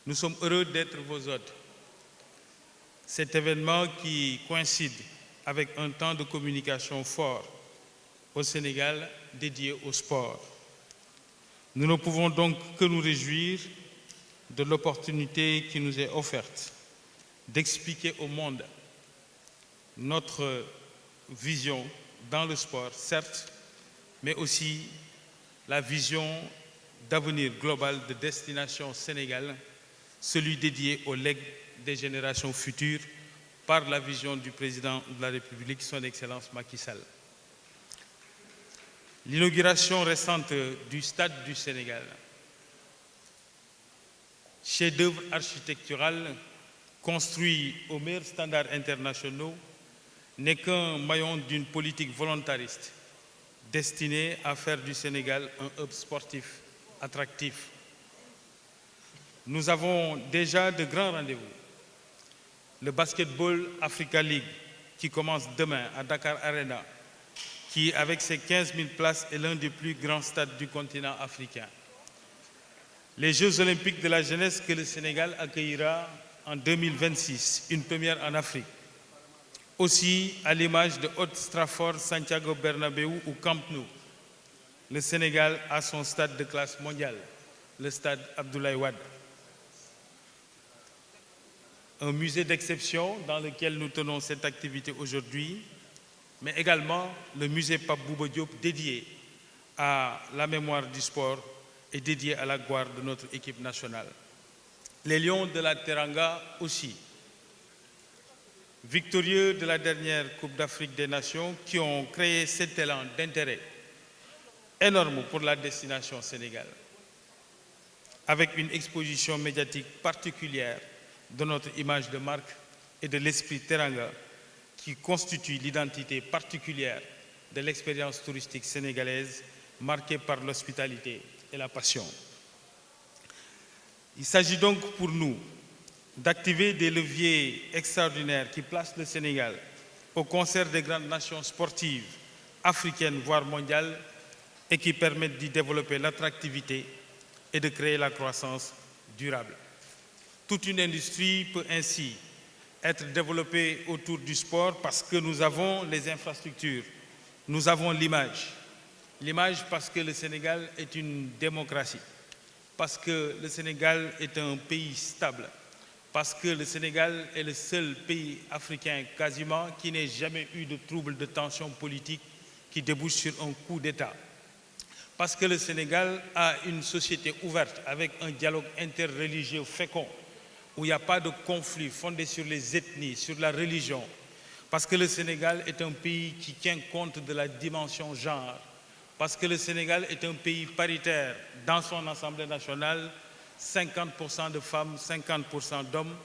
Nous sommes heureux d'être vos hôtes. Cet événement qui coïncide avec un temps de communication fort au Sénégal dédié au sport. Nous ne pouvons donc que nous réjouir de l'opportunité qui nous est offerte d'expliquer au monde notre vision dans le sport, certes, mais aussi la vision d'avenir global de destination Sénégal, celui dédié au legs des générations futures par la vision du président de la République, son Excellence Macky Sall. L'inauguration récente du Stade du Sénégal, chef-d'œuvre architectural construit aux meilleurs standards internationaux, n'est qu'un maillon d'une politique volontariste destinée à faire du Sénégal un hub sportif attractif. Nous avons déjà de grands rendez-vous. Le Basketball Africa League qui commence demain à Dakar Arena, qui avec ses 15 000 places est l'un des plus grands stades du continent africain. Les Jeux olympiques de la jeunesse que le Sénégal accueillera en 2026, une première en Afrique. Aussi, à l'image de Old Trafford, Santiago Bernabéu ou Camp Nou, le Sénégal a son stade de classe mondiale, le stade Abdoulaye Wade. Un musée d'exception dans lequel nous tenons cette activité aujourd'hui, mais également le musée Pape Bouba Diop dédié à la mémoire du sport et dédié à la gloire de notre équipe nationale. Les Lions de la Teranga aussi, victorieux de la dernière Coupe d'Afrique des Nations, qui ont créé cet élan d'intérêt énorme pour la destination Sénégal, avec une exposition médiatique particulière de notre image de marque et de l'esprit Teranga, qui constitue l'identité particulière de l'expérience touristique sénégalaise, marquée par l'hospitalité et la passion. Il s'agit donc pour nous d'activer des leviers extraordinaires qui placent le Sénégal au concert des grandes nations sportives africaines, voire mondiales, et qui permettent d'y développer l'attractivité et de créer la croissance durable. Toute une industrie peut ainsi être développée autour du sport parce que nous avons les infrastructures, nous avons l'image. L'image parce que le Sénégal est une démocratie, parce que le Sénégal est un pays stable, parce que le Sénégal est le seul pays africain quasiment qui n'ait jamais eu de troubles de tension politique qui débouchent sur un coup d'État. Parce que le Sénégal a une société ouverte avec un dialogue interreligieux fécond, où il n'y a pas de conflit fondé sur les ethnies, sur la religion. Parce que le Sénégal est un pays qui tient compte de la dimension genre. Parce que le Sénégal est un pays paritaire dans son Assemblée nationale, 50% de femmes, 50% d'hommes.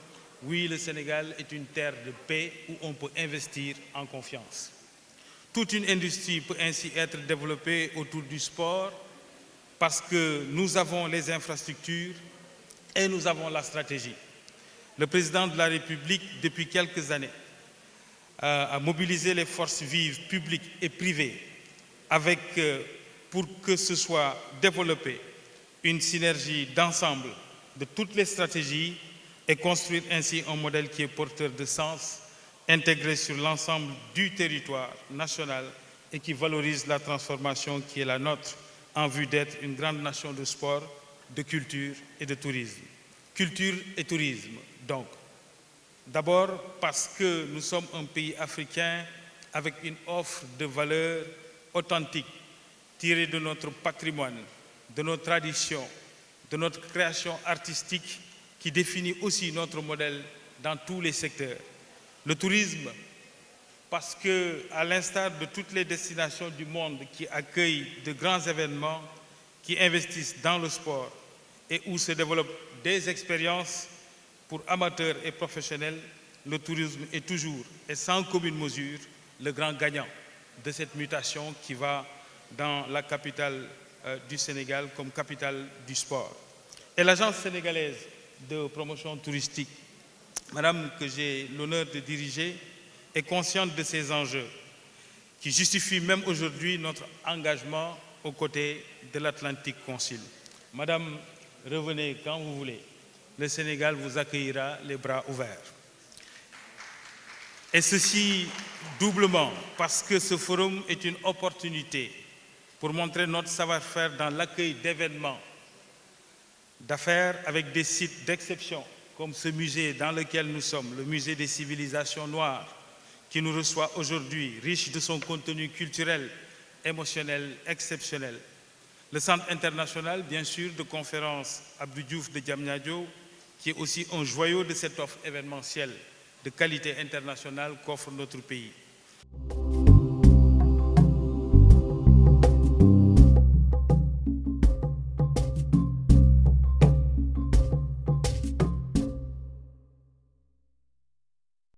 Oui, le Sénégal est une terre de paix où on peut investir en confiance. Toute une industrie peut ainsi être développée autour du sport parce que nous avons les infrastructures et nous avons la stratégie. Le président de la République, depuis quelques années, a mobilisé les forces vives, publiques et privées, pour que ce soit développé une synergie d'ensemble de toutes les stratégies et construire ainsi un modèle qui est porteur de sens, intégré sur l'ensemble du territoire national et qui valorise la transformation qui est la nôtre en vue d'être une grande nation de sport, de culture et de tourisme. Culture et tourisme, donc. D'abord parce que nous sommes un pays africain avec une offre de valeurs authentiques tirée de notre patrimoine, de nos traditions, de notre création artistique qui définit aussi notre modèle dans tous les secteurs. Le tourisme, parce que, à l'instar de toutes les destinations du monde qui accueillent de grands événements, qui investissent dans le sport et où se développent des expériences pour amateurs et professionnels, le tourisme est toujours et sans commune mesure le grand gagnant de cette mutation qui va dans la capitale du Sénégal comme capitale du sport. Et l'Agence sénégalaise de promotion touristique, Madame, que j'ai l'honneur de diriger, est consciente de ces enjeux qui justifient même aujourd'hui notre engagement aux côtés de l'Atlantic Council. Madame, revenez quand vous voulez. le Sénégal vous accueillera les bras ouverts. Et ceci doublement parce que ce forum est une opportunité pour montrer notre savoir-faire dans l'accueil d'événements d'affaires avec des sites d'exception, comme ce musée dans lequel nous sommes, le musée des civilisations noires, qui nous reçoit aujourd'hui, riche de son contenu culturel, émotionnel, exceptionnel. Le Centre international, bien sûr, de conférences Abdou Diouf de Diamniadio, qui est aussi un joyau de cette offre événementielle de qualité internationale qu'offre notre pays.